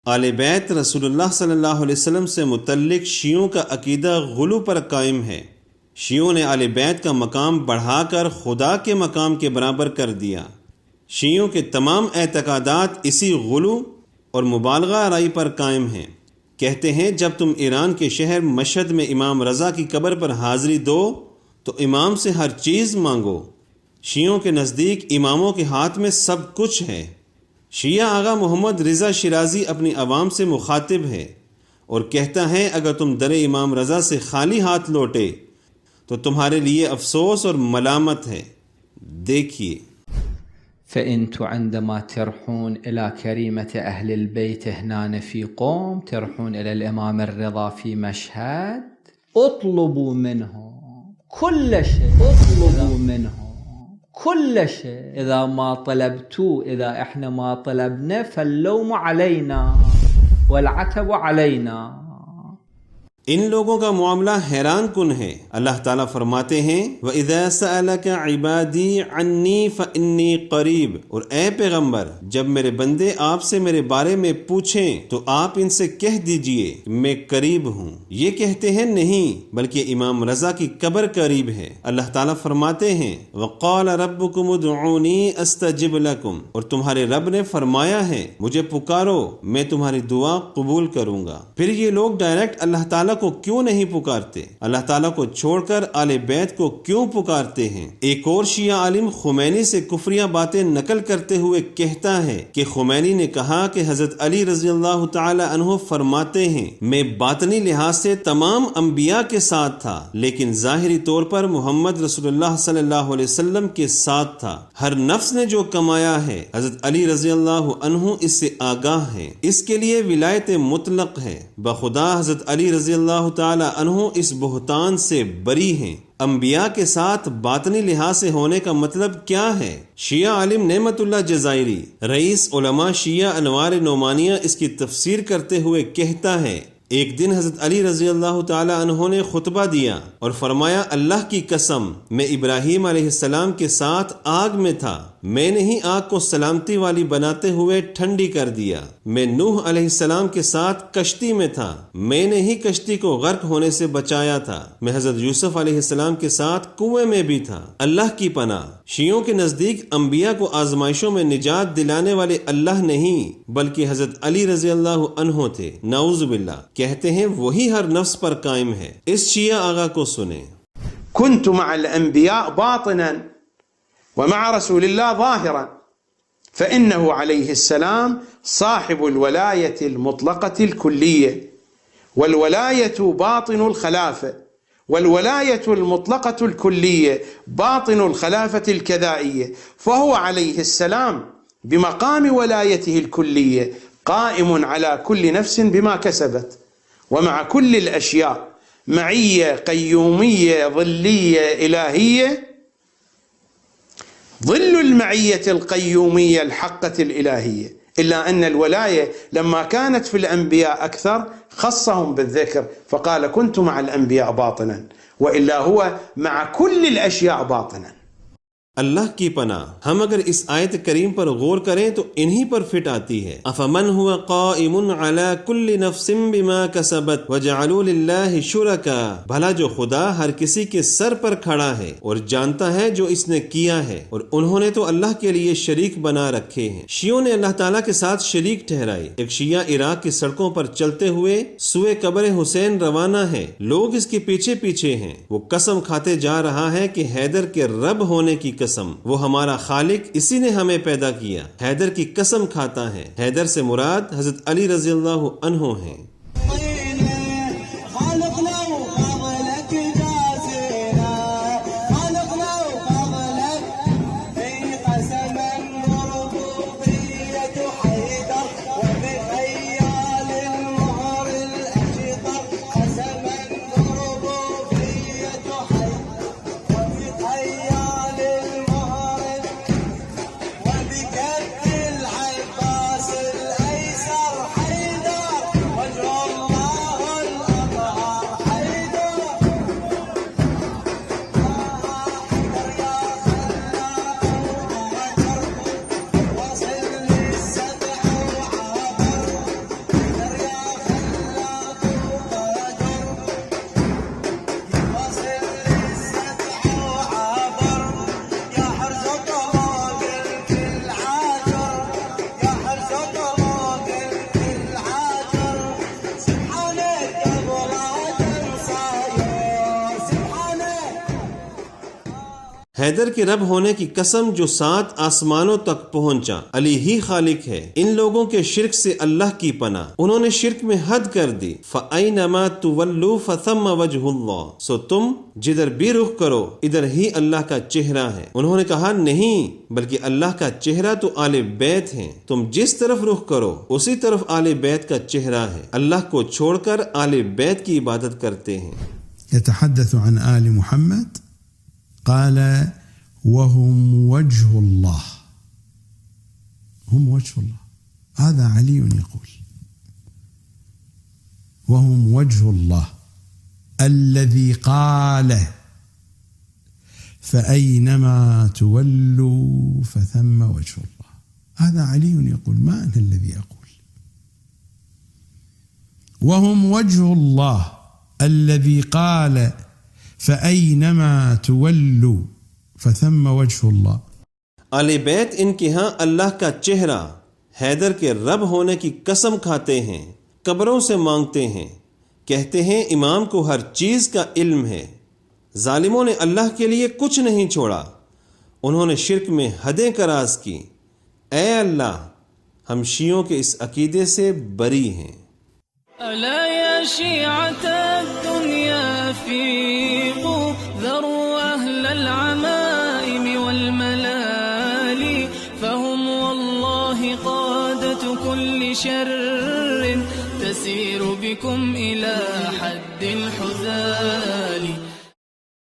आले बैत रसूलुल्लाह सल्लल्लाहु अलैहि वसल्लम से मुतल्लिक शियों का अकीदा गुलू पर कायम है। शियों ने आले बैत का मकाम बढ़ाकर खुदा के मकाम के बराबर कर दिया। शियों के तमाम एतकादात इसी गुलू और मुबालगा आराई पर कायम हैं। कहते हैं जब तुम ईरान के शहर मशहद में इमाम रज़ा की कब्र पर हाजिरी दो तो इमाम से हर चीज़ मांगो। शियों के नज़दीक इमामों के हाथ में सब कुछ है। शिया आगा मोहम्मद रिज़ा शिराजी अपनी आवाम से मुखातिब है और कहता है अगर तुम दर इमाम रज़ा से खाली हाथ लौटे तो तुम्हारे लिए अफसोस और मलामत है। देखिए فأنتم عندما ترحون إلى كريمة أهل البيت هنا في قوم، ترحون إلى الإمام الرضا في مشهد، اطلبوا منهم كل شيء، اطلبوا منهم كل شيء. إذا ما طلبتوا، إذا إحنا ما طلبنا فاللوم علينا والعتب علينا. इन लोगों का मामला हैरान कुन है। अल्लाह ताला फरमाते हैं व इज़ा सअलका इबादी अन्नी फइन्नी करीब, और ए पैगंबर जब मेरे बंदे आपसे मेरे बारे में पूछें तो आप इनसे कह दीजिए मैं करीब हूँ। ये कहते हैं नहीं बल्कि इमाम रज़ा की कब्र करीब है। अल्लाह ताला फरमाते हैं वक़ाल रब्बुकुम उदऊनी अस्तजिब लकुम, और तुम्हारे रब ने फरमाया है मुझे पुकारो मैं तुम्हारी दुआ कबूल करूँगा। फिर ये लोग डायरेक्ट अल्लाह ताला को क्यों नहीं पुकारते? अल्लाह ताला को छोड़कर आले बैत को क्यों पुकारते हैं? एक और शिया आलिम खुमैनी से कुफरिया बातें नकल करते हुए कहता है कि खुमैनी ने कहा कि हजरत अली रज़ियल्लाहु ताला अन्हु फरमाते हैं मैं बातनी लिहाज से तमाम अंबिया के साथ था लेकिन जाहिरी तौर पर मोहम्मद रसूलुल्लाह सल्लल्लाहु अलैहि वसल्लम के साथ था। हर नफ्स ने जो कमाया है हजरत अली रज़ियल्लाहु अन्हु इससे आगाह है। इसके लिए विलायत मुतलक है। बखुदा हजरत अली रज़ियल्लाहु ताला अन्हु इस बुहतान से बरी हैं। अंबिया के साथ बातनी लिहाज से होने का मतलब क्या है? शिया आलिम नेमतुल्लाह जज़ायरी रईस उलमा शिया अनवार नोमानिया इसकी तफसीर करते हुए कहता है एक दिन हजरत अली रज़ियल्लाहु ताला अन्हु ने खुतबा दिया और फरमाया अल्लाह की कसम मैं इब्राहीम अलैहिस्सलाम के साथ आग में था, मैंने ही आग को सलामती वाली बनाते हुए ठंडी कर दिया। मैं नूह अलैहिस्सलाम के साथ कश्ती में था, मैंने ही कश्ती को गर्क होने से बचाया था। मैं हजरत यूसुफ अलैहिस्सलाम के साथ कुएं में भी था। अल्लाह की पनाह। शियों के नजदीक अंबिया को आजमाइशों में निजात दिलाने वाले अल्लाह नहीं बल्कि हजरत अली रज़ियल्लाहु अन्हु थे। नाउज़ु बिल्लाह। कहते हैं वही हर नफ्स पर कायम है। इस शिया आगा को सुने। कुन्तु मअल अंबिया बातिनन व मअ रसूलिल्लाह ज़ाहिरन फ़इन्नहु अलैहिस्सलाम साहिबुल वलायतिल मुतलक़तिल कुल्लिय्या वल वलायतु बातिनुल खलाफ़ा वल वलायतुल मुतलक़तुल कुल्लिय्या बातिनुल खलाफ़तिल कदाइय्या फ़हुव अलैहिस्सलाम बिमक़ाम वलायतिहिल कुल्लिय्या क़ाइमुन अला कुल्लि नफ्सिन बिमा कसबत व मअ कुल्लिल अशिया मइय्या क़य्यूमिय्या ज़िल्लिय्या इलाहिय्या ظل المعية القيومية الحقة الإلهية. إلا أن الولاية لما كانت في الأنبياء أكثر خصهم بالذكر فقال كنت مع الأنبياء باطنا، وإلا هو مع كل الأشياء باطنا. अल्लाह की पनाह। हम अगर इस आयत करीम पर गौर करें तो इन्हीं पर फिट आती है। अफमन हुआ क़ाइमुन अला कुल्ली नफ्सिन बिमा कसबत वजअलू लिल्लाहि शुरका, भला जो खुदा हर किसी के सर पर खड़ा है और जानता है जो इसने किया है और उन्होंने तो अल्लाह के लिए शरीक बना रखे हैं। शियों ने अल्लाह ताला के साथ शरीक ठहराए। एक शिया इराक की सड़कों पर चलते हुए सुए कब्र हुसैन रवाना है। लोग इसके पीछे पीछे हैं। वो कसम खाते जा रहा है कि हैदर के रब होने की कसम, वो हमारा खालिक, इसी ने हमें पैदा किया। हैदर की कसम खाता है। हैदर से मुराद हजरत अली रज़ियल्लाहु अन्हु हैं। وجه हैदर के रब होने की कसम जो 7 आसमानों तक पहुंचा, अली ही खालिक है। इन लोगों के शिर्क से अल्लाह की पनाह, उन्होंने शिर्क में हद कर दी। फ़अयनमा तुवल्लू फ़थम्मा वजहुल्लाह, सो तुम जिधर भी रुख करो इधर ही अल्लाह का चेहरा है। उन्होंने कहा नहीं, बल्कि अल्लाह का चेहरा तो आले बैत है, तुम जिस तरफ रुख करो उसी तरफ आले बैत का चेहरा है। अल्लाह को छोड़कर आले बैत की इबादत करते हैं। यतहद्दसु अन आलि मुहम्मद क़ाल वहुम वजहुल्लाह, हुम वजहुल्लाह, हाज़ा अलीयुन यक़ूल वहुम वजहुल्लाह अल्लज़ी क़ाल फ़अयनमा तुवल्लू फ़थम्मा वजहुल्लाह, हाज़ा अलीयुन यक़ूल मा अना अल्लज़ी अक़ूल वहुम वजहुल्लाह अल्लज़ी क़ाल फ़अयनमा तुवल्लू फ़थम्मा वजहुल्लाह। आले बैत इनके यहाँ अल्लाह का चेहरा, हैदर के रब होने की कसम खाते हैं, कब्रों से मांगते हैं, कहते हैं इमाम को हर चीज का इल्म है। जालिमों ने अल्लाह के लिए कुछ नहीं छोड़ा, उन्होंने शिर्क में हदें कराज की। ऐ अल्लाह, हम शियों के इस अकीदे से बरी हैं। अला या शिअत दुनिया फीक़ू ज़रू अहलल अमाइम वल मलाली फ़हुम वल्लाहि क़ादतु कुल्लि शर्रिन तसीरु बिकुम इला हद्दिल हुज़ाली।